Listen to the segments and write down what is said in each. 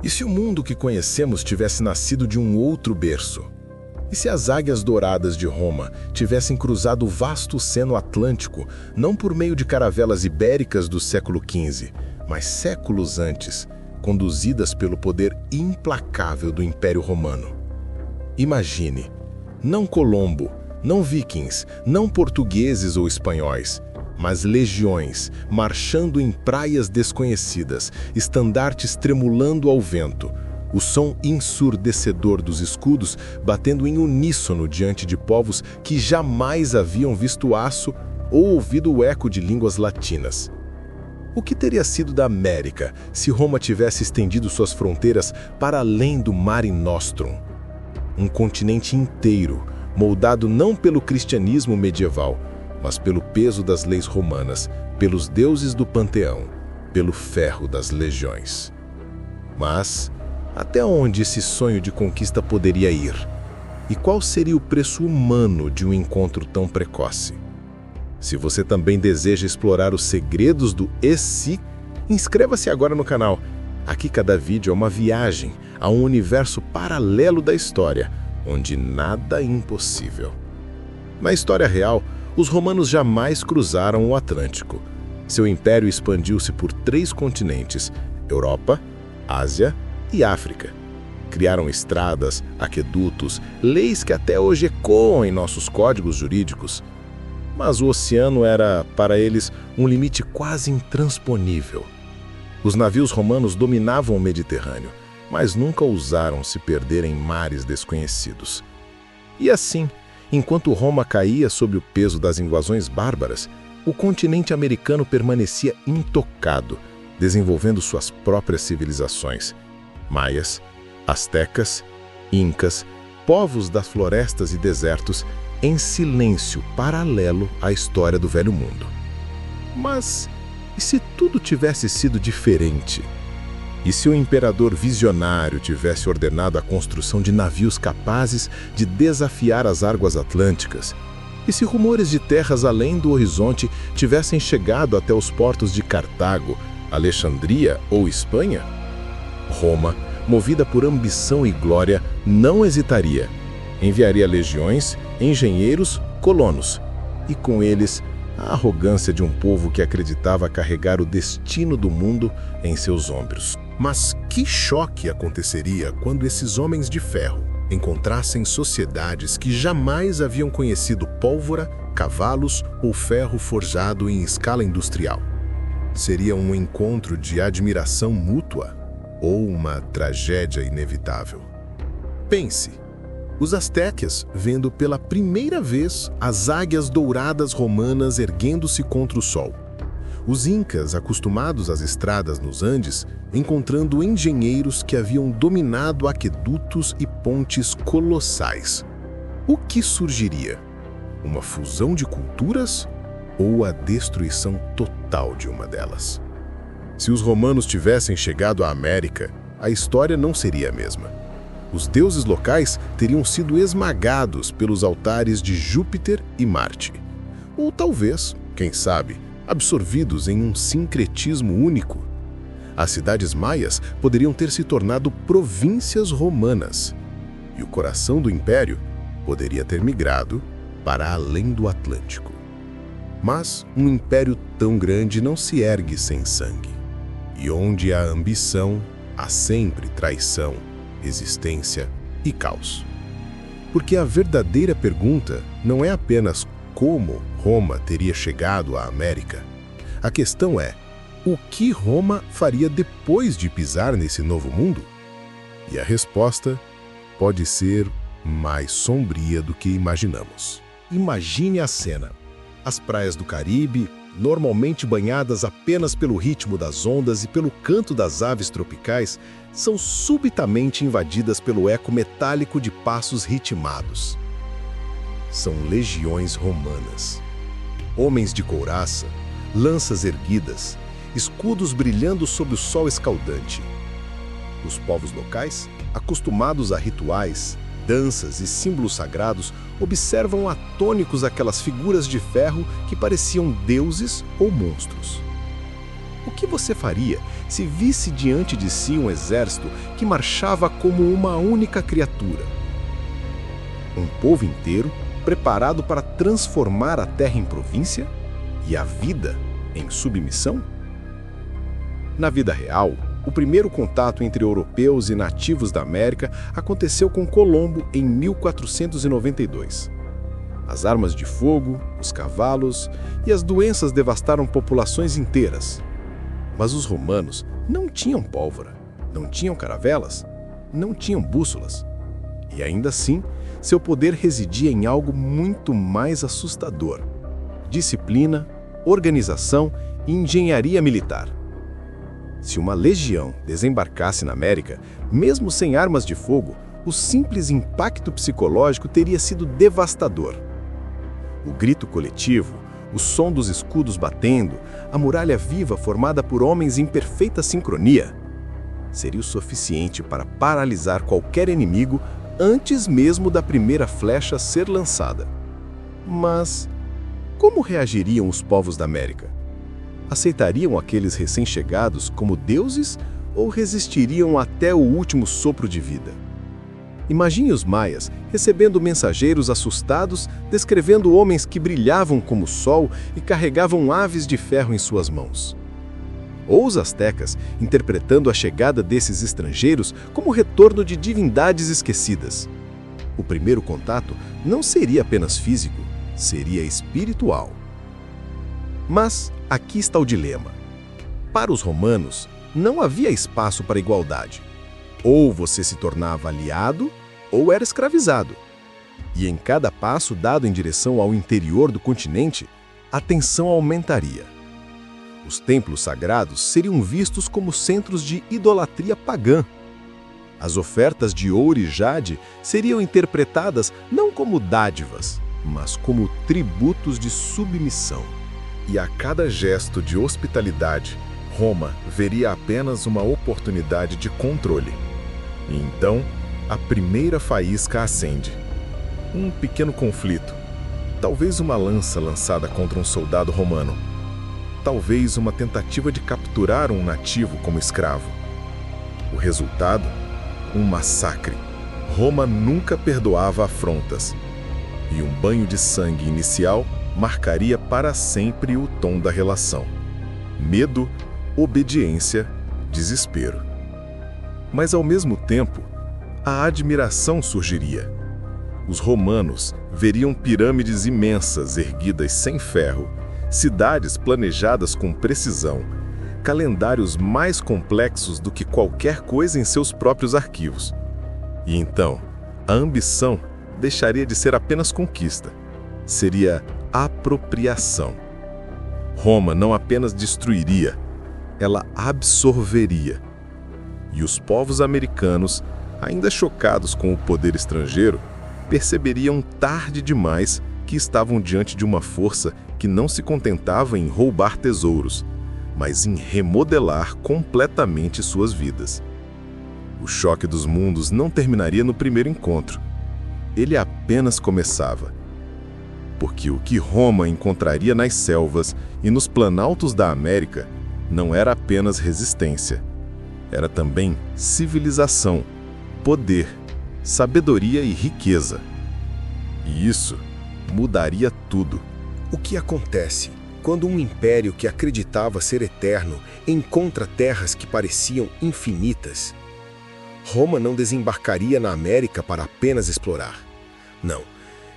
E se o mundo que conhecemos tivesse nascido de um outro berço? E se as águias douradas de Roma tivessem cruzado o vasto oceano Atlântico, não por meio de caravelas ibéricas do século XV, mas séculos antes, conduzidas pelo poder implacável do Império Romano? Imagine, não Colombo, não vikings, não portugueses ou espanhóis, mas legiões marchando em praias desconhecidas, estandartes tremulando ao vento, o som ensurdecedor dos escudos batendo em uníssono diante de povos que jamais haviam visto aço ou ouvido o eco de línguas latinas. O que teria sido da América se Roma tivesse estendido suas fronteiras para além do Mare Nostrum? Um continente inteiro, moldado não pelo cristianismo medieval, mas pelo peso das leis romanas, pelos deuses do panteão, pelo ferro das legiões. Mas até onde esse sonho de conquista poderia ir? E qual seria o preço humano de um encontro tão precoce? Se você também deseja explorar os segredos do E.Si., inscreva-se agora no canal. Aqui cada vídeo é uma viagem a um universo paralelo da história, onde nada é impossível. Na história real, os romanos jamais cruzaram o Atlântico. Seu império expandiu-se por 3 continentes: Europa, Ásia e África. Criaram estradas, aquedutos, leis que até hoje ecoam em nossos códigos jurídicos. Mas o oceano era, para eles, um limite quase intransponível. Os navios romanos dominavam o Mediterrâneo, mas nunca ousaram se perder em mares desconhecidos. E assim, enquanto Roma caía sob o peso das invasões bárbaras, o continente americano permanecia intocado, desenvolvendo suas próprias civilizações. Maias, astecas, incas, povos das florestas e desertos, em silêncio paralelo à história do Velho Mundo. Mas e se tudo tivesse sido diferente? E se o imperador visionário tivesse ordenado a construção de navios capazes de desafiar as águas atlânticas? E se rumores de terras além do horizonte tivessem chegado até os portos de Cartago, Alexandria ou Espanha? Roma, movida por ambição e glória, não hesitaria. Enviaria legiões, engenheiros, colonos, e com eles a arrogância de um povo que acreditava carregar o destino do mundo em seus ombros. Mas que choque aconteceria quando esses homens de ferro encontrassem sociedades que jamais haviam conhecido pólvora, cavalos ou ferro forjado em escala industrial? Seria um encontro de admiração mútua ou uma tragédia inevitável? Pense, os astecas vendo pela primeira vez as águias douradas romanas erguendo-se contra o sol. Os incas, acostumados às estradas nos Andes, encontrando engenheiros que haviam dominado aquedutos e pontes colossais. O que surgiria? Uma fusão de culturas ou a destruição total de uma delas? Se os romanos tivessem chegado à América, a história não seria a mesma. Os deuses locais teriam sido esmagados pelos altares de Júpiter e Marte. Ou talvez, quem sabe, absorvidos em um sincretismo único. As cidades maias poderiam ter se tornado províncias romanas, e o coração do império poderia ter migrado para além do Atlântico. Mas um império tão grande não se ergue sem sangue. E onde há ambição, há sempre traição, resistência e caos. Porque a verdadeira pergunta não é apenas como Roma teria chegado à América. A questão é, o que Roma faria depois de pisar nesse novo mundo? E a resposta pode ser mais sombria do que imaginamos. Imagine a cena. As praias do Caribe, normalmente banhadas apenas pelo ritmo das ondas e pelo canto das aves tropicais, são subitamente invadidas pelo eco metálico de passos ritmados. São legiões romanas. Homens de couraça, lanças erguidas, escudos brilhando sob o sol escaldante. Os povos locais, acostumados a rituais, danças e símbolos sagrados, observam atônicos aquelas figuras de ferro que pareciam deuses ou monstros. O que você faria se visse diante de si um exército que marchava como uma única criatura? Um povo inteiro preparado para transformar a terra em província e a vida em submissão? Na vida real, o primeiro contato entre europeus e nativos da América aconteceu com Colombo em 1492. As armas de fogo, os cavalos e as doenças devastaram populações inteiras. Mas os romanos não tinham pólvora, não tinham caravelas, não tinham bússolas. E ainda assim, seu poder residia em algo muito mais assustador: disciplina, organização e engenharia militar. Se uma legião desembarcasse na América, mesmo sem armas de fogo, o simples impacto psicológico teria sido devastador. O grito coletivo, o som dos escudos batendo, a muralha viva formada por homens em perfeita sincronia, seria o suficiente para paralisar qualquer inimigo antes mesmo da primeira flecha ser lançada. Mas como reagiriam os povos da América? Aceitariam aqueles recém-chegados como deuses ou resistiriam até o último sopro de vida? Imagine os maias recebendo mensageiros assustados, descrevendo homens que brilhavam como o sol e carregavam aves de ferro em suas mãos. Ou os astecas interpretando a chegada desses estrangeiros como o retorno de divindades esquecidas. O primeiro contato não seria apenas físico, seria espiritual. Mas aqui está o dilema. Para os romanos, não havia espaço para igualdade. Ou você se tornava aliado, ou era escravizado. E em cada passo dado em direção ao interior do continente, a tensão aumentaria. Os templos sagrados seriam vistos como centros de idolatria pagã. As ofertas de ouro e jade seriam interpretadas não como dádivas, mas como tributos de submissão. E a cada gesto de hospitalidade, Roma veria apenas uma oportunidade de controle. E então, a primeira faísca acende. Um pequeno conflito. Talvez uma lança lançada contra um soldado romano. Talvez uma tentativa de capturar um nativo como escravo. O resultado? Um massacre. Roma nunca perdoava afrontas. E um banho de sangue inicial marcaria para sempre o tom da relação. Medo, obediência, desespero. Mas, ao mesmo tempo, a admiração surgiria. Os romanos veriam pirâmides imensas erguidas sem ferro, cidades planejadas com precisão, calendários mais complexos do que qualquer coisa em seus próprios arquivos. E então, a ambição deixaria de ser apenas conquista. Seria apropriação. Roma não apenas destruiria, ela absorveria. E os povos americanos, ainda chocados com o poder estrangeiro, perceberiam tarde demais que estavam diante de uma força que não se contentava em roubar tesouros, mas em remodelar completamente suas vidas. O choque dos mundos não terminaria no primeiro encontro. Ele apenas começava. Porque o que Roma encontraria nas selvas e nos planaltos da América não era apenas resistência. Era também civilização, poder, sabedoria e riqueza. E isso mudaria tudo. O que acontece quando um império que acreditava ser eterno encontra terras que pareciam infinitas? Roma não desembarcaria na América para apenas explorar. Não,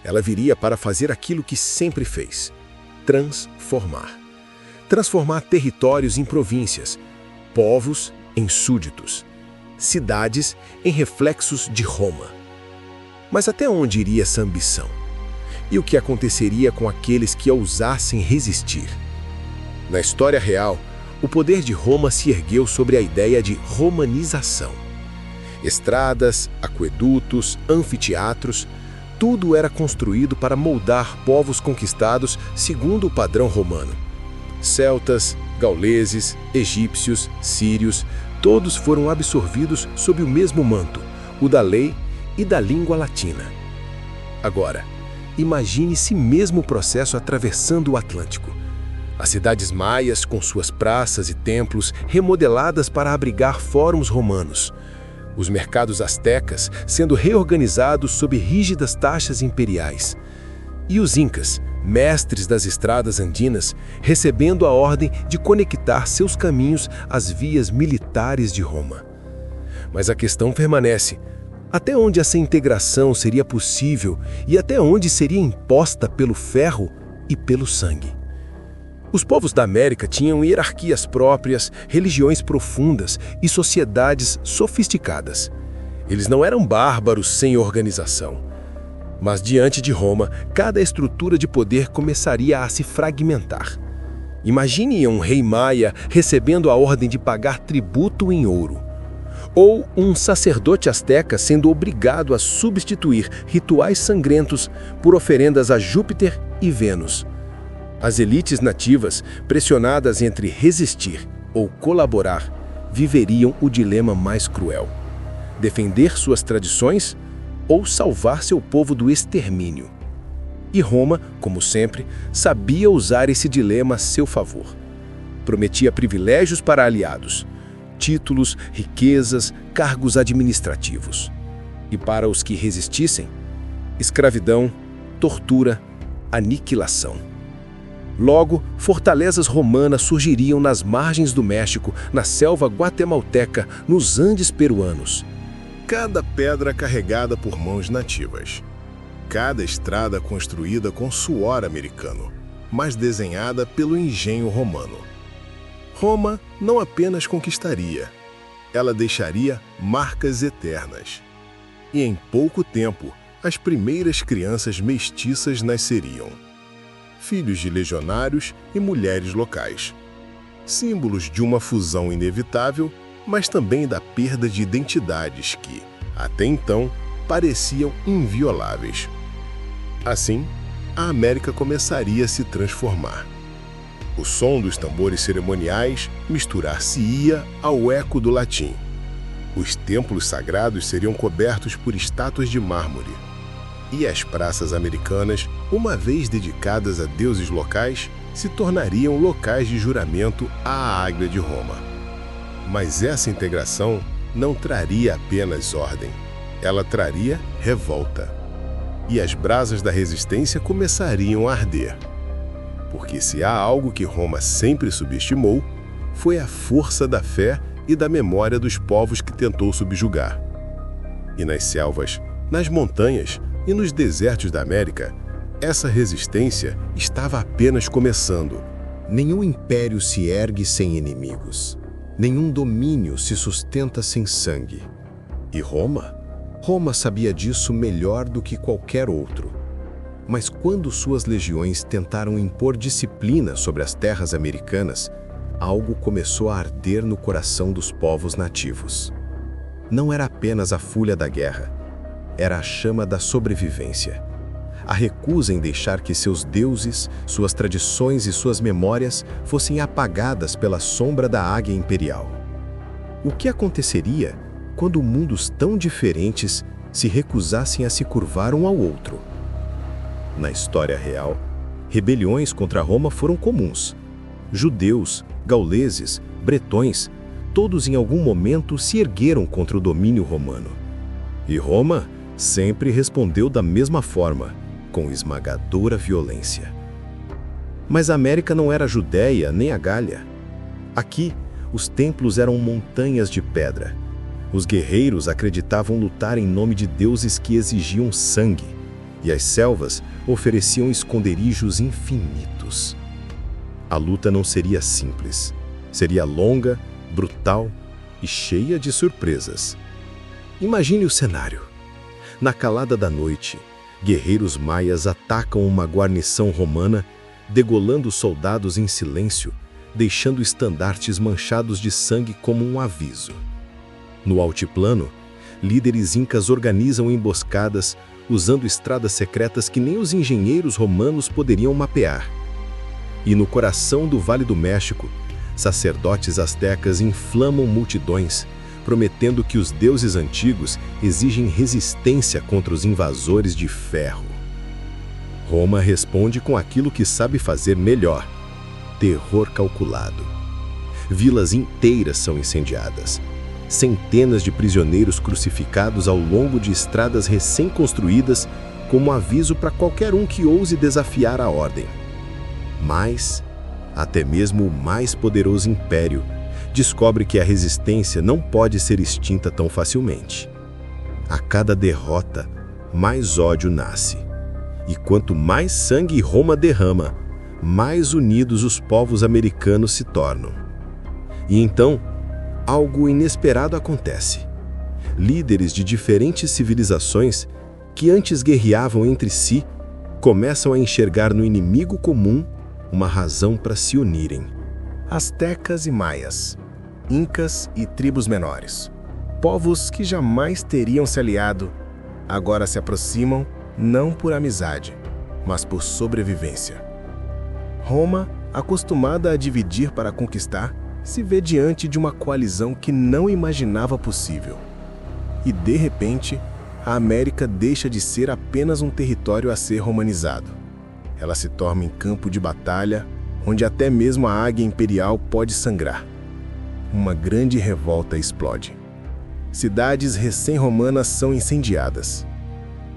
ela viria para fazer aquilo que sempre fez: transformar. Transformar territórios em províncias, povos em súditos, cidades em reflexos de Roma. Mas até onde iria essa ambição? E o que aconteceria com aqueles que ousassem resistir? Na história real, o poder de Roma se ergueu sobre a ideia de romanização. Estradas, aquedutos, anfiteatros, tudo era construído para moldar povos conquistados segundo o padrão romano. Celtas, gauleses, egípcios, sírios, todos foram absorvidos sob o mesmo manto, o da lei e da língua latina. Agora, imagine esse mesmo processo atravessando o Atlântico. As cidades maias, com suas praças e templos remodeladas para abrigar fóruns romanos. Os mercados astecas sendo reorganizados sob rígidas taxas imperiais. E os incas, mestres das estradas andinas, recebendo a ordem de conectar seus caminhos às vias militares de Roma. Mas a questão permanece: até onde essa integração seria possível e até onde seria imposta pelo ferro e pelo sangue? Os povos da América tinham hierarquias próprias, religiões profundas e sociedades sofisticadas. Eles não eram bárbaros sem organização. Mas diante de Roma, cada estrutura de poder começaria a se fragmentar. Imagine um rei maia recebendo a ordem de pagar tributo em ouro. Ou um sacerdote asteca sendo obrigado a substituir rituais sangrentos por oferendas a Júpiter e Vênus. As elites nativas, pressionadas entre resistir ou colaborar, viveriam o dilema mais cruel: defender suas tradições ou salvar seu povo do extermínio. E Roma, como sempre, sabia usar esse dilema a seu favor. Prometia privilégios para aliados, títulos, riquezas, cargos administrativos. E para os que resistissem, escravidão, tortura, aniquilação. Logo, fortalezas romanas surgiriam nas margens do México, na selva guatemalteca, nos Andes peruanos. Cada pedra carregada por mãos nativas. Cada estrada construída com suor americano, mas desenhada pelo engenho romano. Roma não apenas conquistaria, ela deixaria marcas eternas. E em pouco tempo, as primeiras crianças mestiças nasceriam. Filhos de legionários e mulheres locais. Símbolos de uma fusão inevitável, mas também da perda de identidades que, até então, pareciam invioláveis. Assim, a América começaria a se transformar. O som dos tambores cerimoniais misturar-se-ia ao eco do latim. Os templos sagrados seriam cobertos por estátuas de mármore. E as praças americanas, uma vez dedicadas a deuses locais, se tornariam locais de juramento à Águia de Roma. Mas essa integração não traria apenas ordem, ela traria revolta. E as brasas da resistência começariam a arder. Porque se há algo que Roma sempre subestimou, foi a força da fé e da memória dos povos que tentou subjugar. E nas selvas, nas montanhas e nos desertos da América, essa resistência estava apenas começando. Nenhum império se ergue sem inimigos. Nenhum domínio se sustenta sem sangue. E Roma? Roma sabia disso melhor do que qualquer outro. Mas quando suas legiões tentaram impor disciplina sobre as terras americanas, algo começou a arder no coração dos povos nativos. Não era apenas a fúria da guerra, era a chama da sobrevivência. A recusa em deixar que seus deuses, suas tradições e suas memórias fossem apagadas pela sombra da águia imperial. O que aconteceria quando mundos tão diferentes se recusassem a se curvar um ao outro? Na história real, rebeliões contra Roma foram comuns. Judeus, gauleses, bretões, todos em algum momento se ergueram contra o domínio romano. E Roma sempre respondeu da mesma forma, com esmagadora violência. Mas a América não era a Judéia nem a Gália. Aqui, os templos eram montanhas de pedra. Os guerreiros acreditavam lutar em nome de deuses que exigiam sangue, e as selvas ofereciam esconderijos infinitos. A luta não seria simples. Seria longa, brutal e cheia de surpresas. Imagine o cenário. Na calada da noite, guerreiros maias atacam uma guarnição romana, degolando soldados em silêncio, deixando estandartes manchados de sangue como um aviso. No altiplano, líderes incas organizam emboscadas, usando estradas secretas que nem os engenheiros romanos poderiam mapear. E no coração do Vale do México, sacerdotes astecas inflamam multidões, prometendo que os deuses antigos exigem resistência contra os invasores de ferro. Roma responde com aquilo que sabe fazer melhor: terror calculado. Vilas inteiras são incendiadas. Centenas de prisioneiros crucificados ao longo de estradas recém-construídas como aviso para qualquer um que ouse desafiar a ordem. Mas, até mesmo o mais poderoso império descobre que a resistência não pode ser extinta tão facilmente. A cada derrota, mais ódio nasce. E quanto mais sangue Roma derrama, mais unidos os povos americanos se tornam. E então, algo inesperado acontece. Líderes de diferentes civilizações que antes guerreavam entre si começam a enxergar no inimigo comum uma razão para se unirem. Astecas e maias, incas e tribos menores. Povos que jamais teriam se aliado, agora se aproximam não por amizade, mas por sobrevivência. Roma, acostumada a dividir para conquistar, se vê diante de uma coalizão que não imaginava possível. E, de repente, a América deixa de ser apenas um território a ser romanizado. Ela se torna um campo de batalha, onde até mesmo a águia imperial pode sangrar. Uma grande revolta explode. Cidades recém-romanas são incendiadas.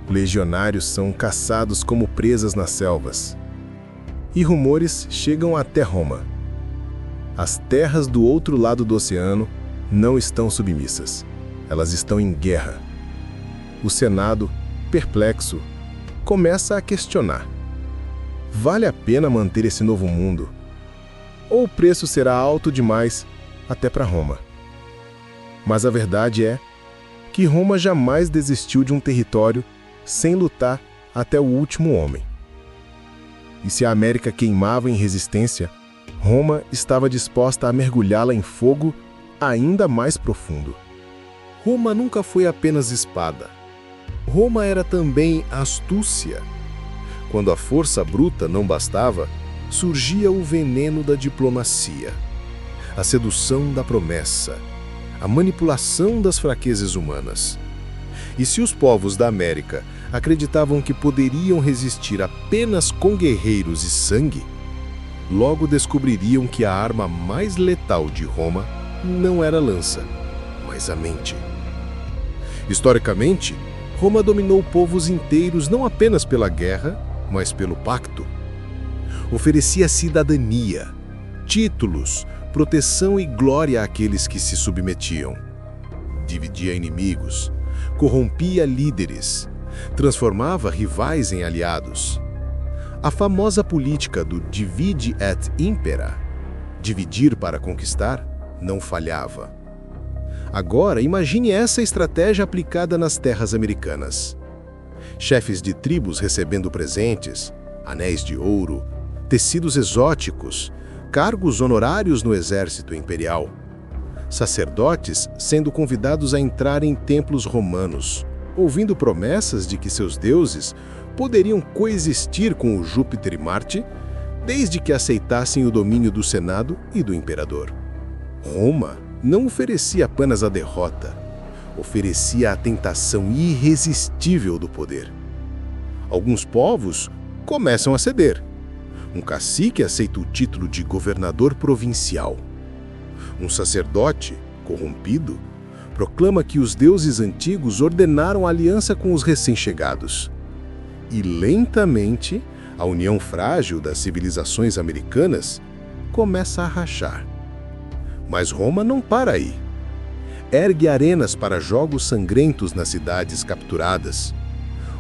Legionários são caçados como presas nas selvas. E rumores chegam até Roma. As terras do outro lado do oceano não estão submissas. Elas estão em guerra. O Senado, perplexo, começa a questionar. Vale a pena manter esse novo mundo? Ou o preço será alto demais até para Roma? Mas a verdade é que Roma jamais desistiu de um território sem lutar até o último homem. E se a América queimava em resistência, Roma estava disposta a mergulhá-la em fogo ainda mais profundo. Roma nunca foi apenas espada. Roma era também astúcia. Quando a força bruta não bastava, surgia o veneno da diplomacia, a sedução da promessa, a manipulação das fraquezas humanas. E se os povos da América acreditavam que poderiam resistir apenas com guerreiros e sangue, logo descobririam que a arma mais letal de Roma não era a lança, mas a mente. Historicamente, Roma dominou povos inteiros não apenas pela guerra, mas pelo pacto. Oferecia cidadania, títulos, proteção e glória àqueles que se submetiam. Dividia inimigos, corrompia líderes, transformava rivais em aliados. A famosa política do divide et impera, dividir para conquistar, não falhava. Agora, imagine essa estratégia aplicada nas terras americanas. Chefes de tribos recebendo presentes, anéis de ouro, tecidos exóticos, cargos honorários no exército imperial. Sacerdotes sendo convidados a entrar em templos romanos, ouvindo promessas de que seus deuses poderiam coexistir com o Júpiter e Marte, desde que aceitassem o domínio do Senado e do imperador. Roma não oferecia apenas a derrota, oferecia a tentação irresistível do poder. Alguns povos começam a ceder. Um cacique aceita o título de governador provincial. Um sacerdote, corrompido, proclama que os deuses antigos ordenaram aliança com os recém-chegados. E lentamente, a união frágil das civilizações americanas começa a rachar. Mas Roma não para aí. Ergue arenas para jogos sangrentos nas cidades capturadas.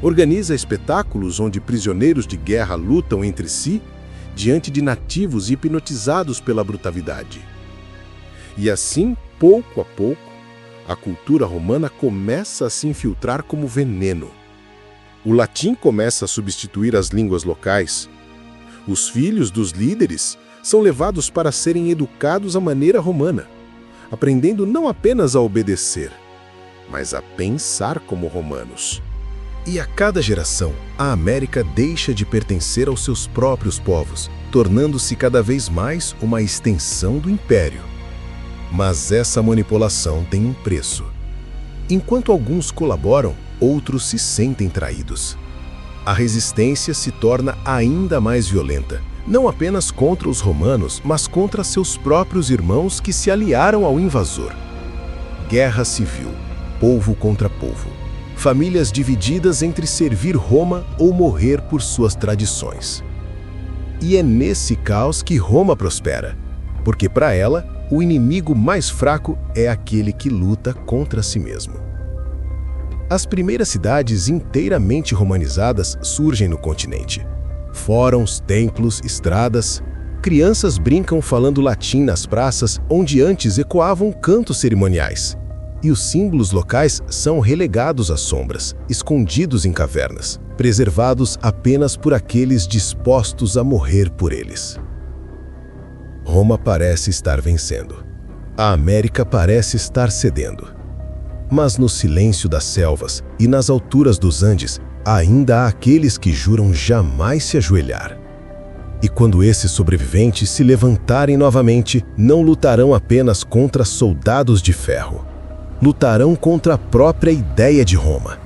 Organiza espetáculos onde prisioneiros de guerra lutam entre si diante de nativos hipnotizados pela brutalidade. E assim, pouco a pouco, a cultura romana começa a se infiltrar como veneno. O latim começa a substituir as línguas locais. Os filhos dos líderes são levados para serem educados à maneira romana, aprendendo não apenas a obedecer, mas a pensar como romanos. E a cada geração, a América deixa de pertencer aos seus próprios povos, tornando-se cada vez mais uma extensão do império. Mas essa manipulação tem um preço. Enquanto alguns colaboram, outros se sentem traídos. A resistência se torna ainda mais violenta, não apenas contra os romanos, mas contra seus próprios irmãos que se aliaram ao invasor. Guerra civil, povo contra povo. Famílias divididas entre servir Roma ou morrer por suas tradições. E é nesse caos que Roma prospera, porque para ela, o inimigo mais fraco é aquele que luta contra si mesmo. As primeiras cidades inteiramente romanizadas surgem no continente. Fóruns, templos, estradas. Crianças brincam falando latim nas praças, onde antes ecoavam cantos cerimoniais. E os símbolos locais são relegados às sombras, escondidos em cavernas, preservados apenas por aqueles dispostos a morrer por eles. Roma parece estar vencendo. A América parece estar cedendo. Mas no silêncio das selvas e nas alturas dos Andes, ainda há aqueles que juram jamais se ajoelhar. E quando esses sobreviventes se levantarem novamente, não lutarão apenas contra soldados de ferro. Lutarão contra a própria ideia de Roma.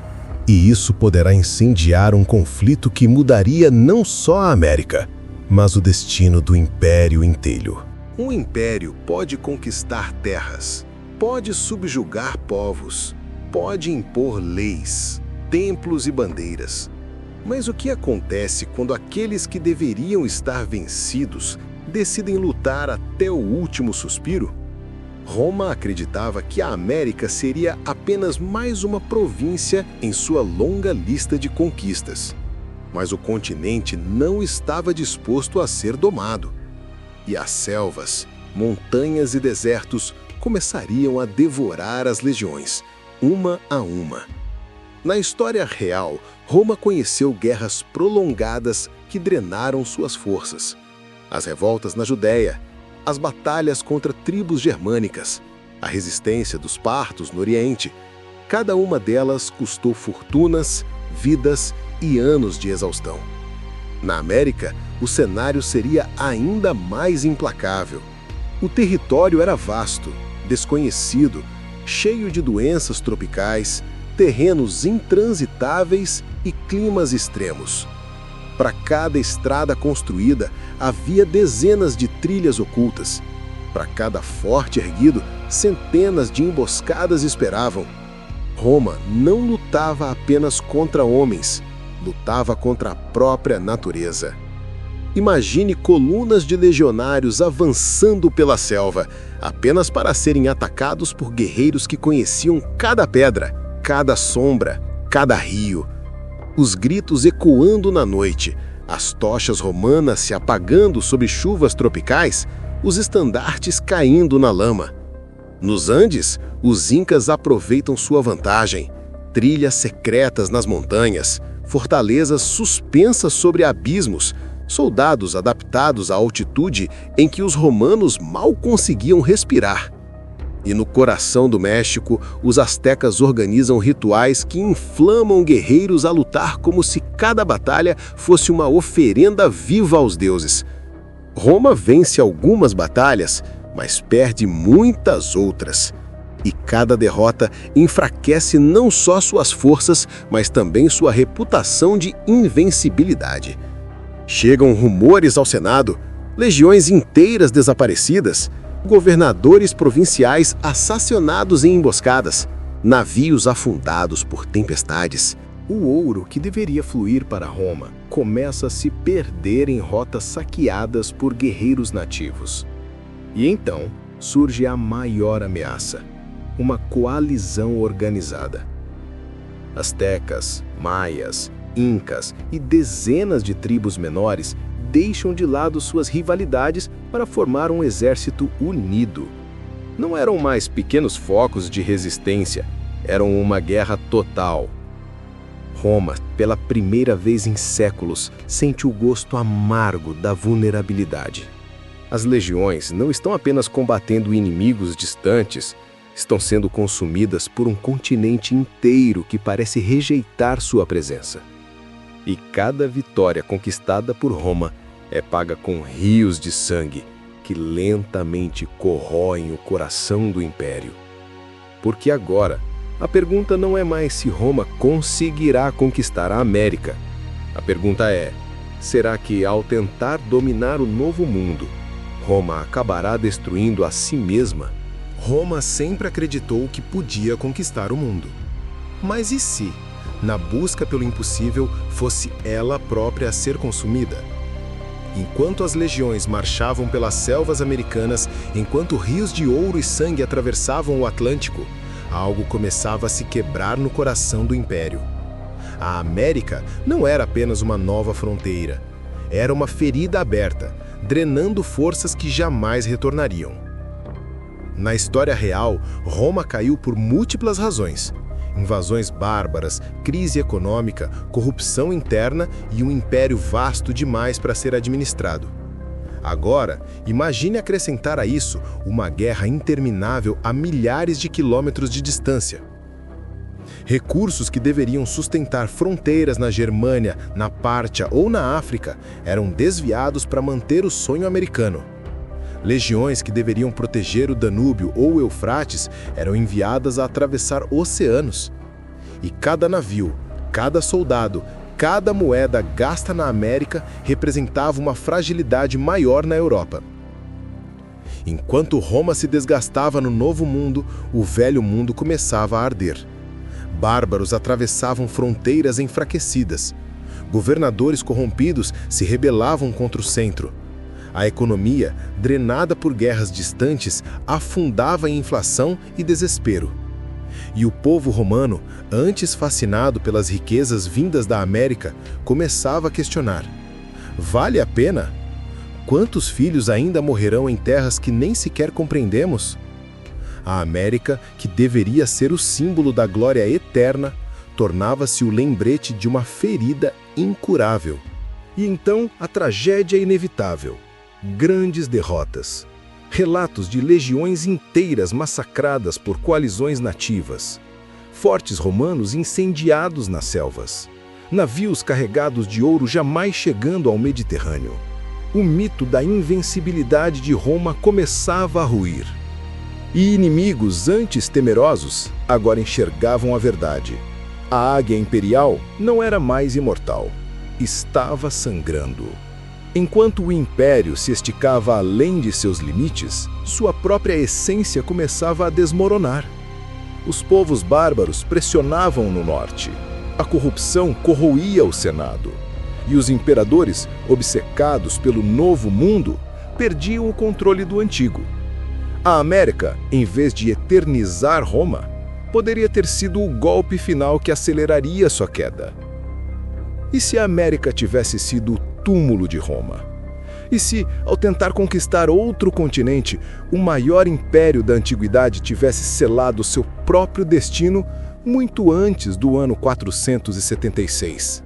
E isso poderá incendiar um conflito que mudaria não só a América, mas o destino do império inteiro. Um império pode conquistar terras, pode subjugar povos, pode impor leis, templos e bandeiras. Mas o que acontece quando aqueles que deveriam estar vencidos decidem lutar até o último suspiro? Roma acreditava que a América seria apenas mais uma província em sua longa lista de conquistas. Mas o continente não estava disposto a ser domado. E as selvas, montanhas e desertos começariam a devorar as legiões, uma a uma. Na história real, Roma conheceu guerras prolongadas que drenaram suas forças. As revoltas na Judéia, as batalhas contra tribos germânicas, a resistência dos partos no Oriente, cada uma delas custou fortunas, vidas e anos de exaustão. Na América, o cenário seria ainda mais implacável. O território era vasto, desconhecido, cheio de doenças tropicais, terrenos intransitáveis e climas extremos. Para cada estrada construída, havia dezenas de trilhas ocultas. Para cada forte erguido, centenas de emboscadas esperavam. Roma não lutava apenas contra homens, lutava contra a própria natureza. Imagine colunas de legionários avançando pela selva, apenas para serem atacados por guerreiros que conheciam cada pedra, cada sombra, cada rio. Os gritos ecoando na noite, as tochas romanas se apagando sob chuvas tropicais, os estandartes caindo na lama. Nos Andes, os incas aproveitam sua vantagem. Trilhas secretas nas montanhas, fortalezas suspensas sobre abismos, soldados adaptados à altitude em que os romanos mal conseguiam respirar. E no coração do México, os astecas organizam rituais que inflamam guerreiros a lutar como se cada batalha fosse uma oferenda viva aos deuses. Roma vence algumas batalhas, mas perde muitas outras. E cada derrota enfraquece não só suas forças, mas também sua reputação de invencibilidade. Chegam rumores ao Senado, legiões inteiras desaparecidas, governadores provinciais assassinados em emboscadas, navios afundados por tempestades. O ouro que deveria fluir para Roma começa a se perder em rotas saqueadas por guerreiros nativos. E então surge a maior ameaça, uma coalizão organizada. Astecas, maias, incas e dezenas de tribos menores deixam de lado suas rivalidades para formar um exército unido. Não eram mais pequenos focos de resistência, eram uma guerra total. Roma, pela primeira vez em séculos, sente o gosto amargo da vulnerabilidade. As legiões não estão apenas combatendo inimigos distantes, estão sendo consumidas por um continente inteiro que parece rejeitar sua presença. E cada vitória conquistada por Roma é paga com rios de sangue que lentamente corroem o coração do império. Porque agora, a pergunta não é mais se Roma conseguirá conquistar a América. A pergunta é: Será que, ao tentar dominar o novo mundo, Roma acabará destruindo a si mesma? Roma sempre acreditou que podia conquistar o mundo. Mas e se, na busca pelo impossível, fosse ela própria a ser consumida? Enquanto as legiões marchavam pelas selvas americanas, enquanto rios de ouro e sangue atravessavam o Atlântico, algo começava a se quebrar no coração do Império. A América não era apenas uma nova fronteira. Era uma ferida aberta, drenando forças que jamais retornariam. Na história real, Roma caiu por múltiplas razões: invasões bárbaras, crise econômica, corrupção interna e um império vasto demais para ser administrado. Agora, imagine acrescentar a isso uma guerra interminável a milhares de quilômetros de distância. Recursos que deveriam sustentar fronteiras na Germânia, na Pártia ou na África eram desviados para manter o sonho americano. Legiões que deveriam proteger o Danúbio ou o Eufrates eram enviadas a atravessar oceanos. E cada navio, cada soldado, cada moeda gasta na América representava uma fragilidade maior na Europa. Enquanto Roma se desgastava no Novo Mundo, o Velho Mundo começava a arder. Bárbaros atravessavam fronteiras enfraquecidas. Governadores corrompidos se rebelavam contra o centro. A economia, drenada por guerras distantes, afundava em inflação e desespero. E o povo romano, antes fascinado pelas riquezas vindas da América, começava a questionar: vale a pena? Quantos filhos ainda morrerão em terras que nem sequer compreendemos? A América, que deveria ser o símbolo da glória eterna, tornava-se o lembrete de uma ferida incurável. E então a tragédia inevitável. Grandes derrotas. Relatos de legiões inteiras massacradas por coalizões nativas. Fortes romanos incendiados nas selvas. Navios carregados de ouro jamais chegando ao Mediterrâneo. O mito da invencibilidade de Roma começava a ruir. E inimigos antes temerosos agora enxergavam a verdade. A águia imperial não era mais imortal. Estava sangrando. Enquanto o império se esticava além de seus limites, sua própria essência começava a desmoronar. Os povos bárbaros pressionavam no norte. A corrupção corroía o Senado. E os imperadores, obcecados pelo novo mundo, perdiam o controle do antigo. A América, em vez de eternizar Roma, poderia ter sido o golpe final que aceleraria sua queda. E se a América tivesse sido o túmulo de Roma? E se, ao tentar conquistar outro continente, o maior império da antiguidade tivesse selado seu próprio destino muito antes do ano 476?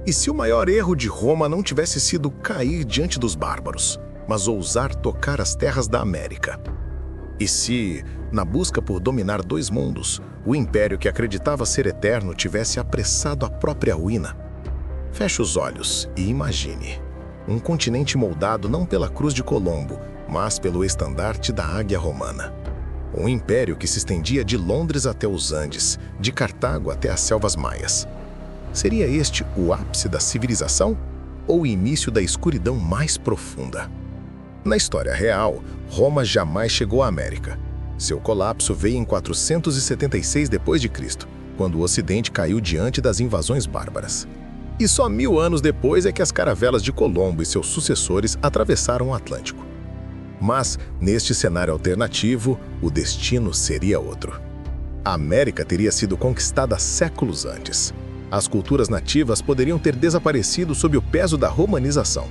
E se o maior erro de Roma não tivesse sido cair diante dos bárbaros, mas ousar tocar as terras da América? E se, na busca por dominar dois mundos, o império que acreditava ser eterno tivesse apressado a própria ruína? Feche os olhos e imagine um continente moldado não pela cruz de Colombo, mas pelo estandarte da águia romana. Um império que se estendia de Londres até os Andes, de Cartago até as selvas maias. Seria este o ápice da civilização ou o início da escuridão mais profunda? Na história real, Roma jamais chegou à América. Seu colapso veio em 476 d.C., quando o Ocidente caiu diante das invasões bárbaras. E só 1000 anos depois é que as caravelas de Colombo e seus sucessores atravessaram o Atlântico. Mas, neste cenário alternativo, o destino seria outro. A América teria sido conquistada séculos antes. As culturas nativas poderiam ter desaparecido sob o peso da romanização.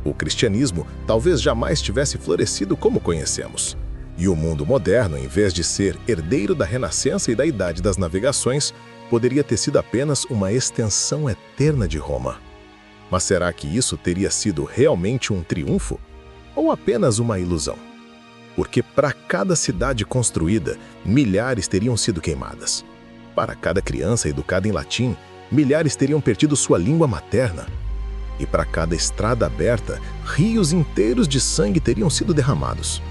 O cristianismo talvez jamais tivesse florescido como conhecemos. E o mundo moderno, em vez de ser herdeiro da Renascença e da Idade das Navegações, poderia ter sido apenas uma extensão eterna de Roma. Mas será que isso teria sido realmente um triunfo? Ou apenas uma ilusão? Porque para cada cidade construída, milhares teriam sido queimadas. Para cada criança educada em latim, milhares teriam perdido sua língua materna. E para cada estrada aberta, rios inteiros de sangue teriam sido derramados.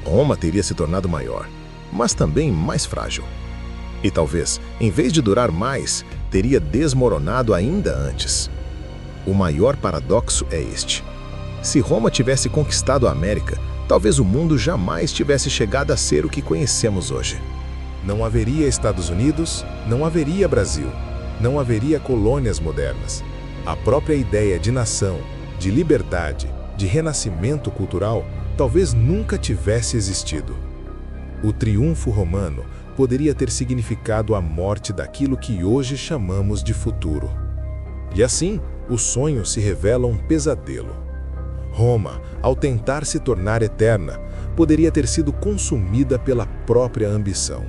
Roma teria se tornado maior, mas também mais frágil. E talvez, em vez de durar mais, teria desmoronado ainda antes. O maior paradoxo é este. Se Roma tivesse conquistado a América, talvez o mundo jamais tivesse chegado a ser o que conhecemos hoje. Não haveria Estados Unidos, não haveria Brasil, não haveria colônias modernas. A própria ideia de nação, de liberdade, de renascimento cultural, talvez nunca tivesse existido. O triunfo romano poderia ter significado a morte daquilo que hoje chamamos de futuro. E assim, o sonho se revela um pesadelo. Roma, ao tentar se tornar eterna, poderia ter sido consumida pela própria ambição.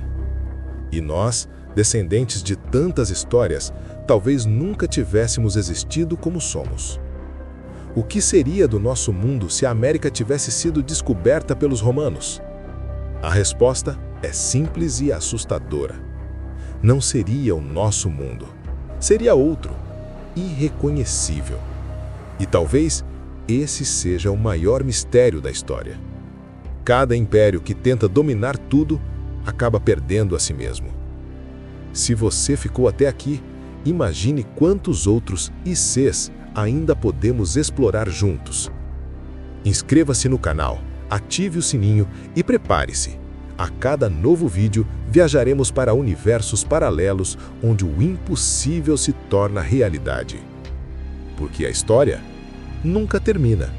E nós, descendentes de tantas histórias, talvez nunca tivéssemos existido como somos. O que seria do nosso mundo se a América tivesse sido descoberta pelos romanos? A resposta é simples e assustadora. Não seria o nosso mundo. Seria outro, irreconhecível. E talvez esse seja o maior mistério da história. Cada império que tenta dominar tudo acaba perdendo a si mesmo. Se você ficou até aqui, imagine quantos outros ICs ainda podemos explorar juntos. Inscreva-se no canal, ative o sininho e prepare-se. A cada novo vídeo, viajaremos para universos paralelos onde o impossível se torna realidade. Porque a história nunca termina.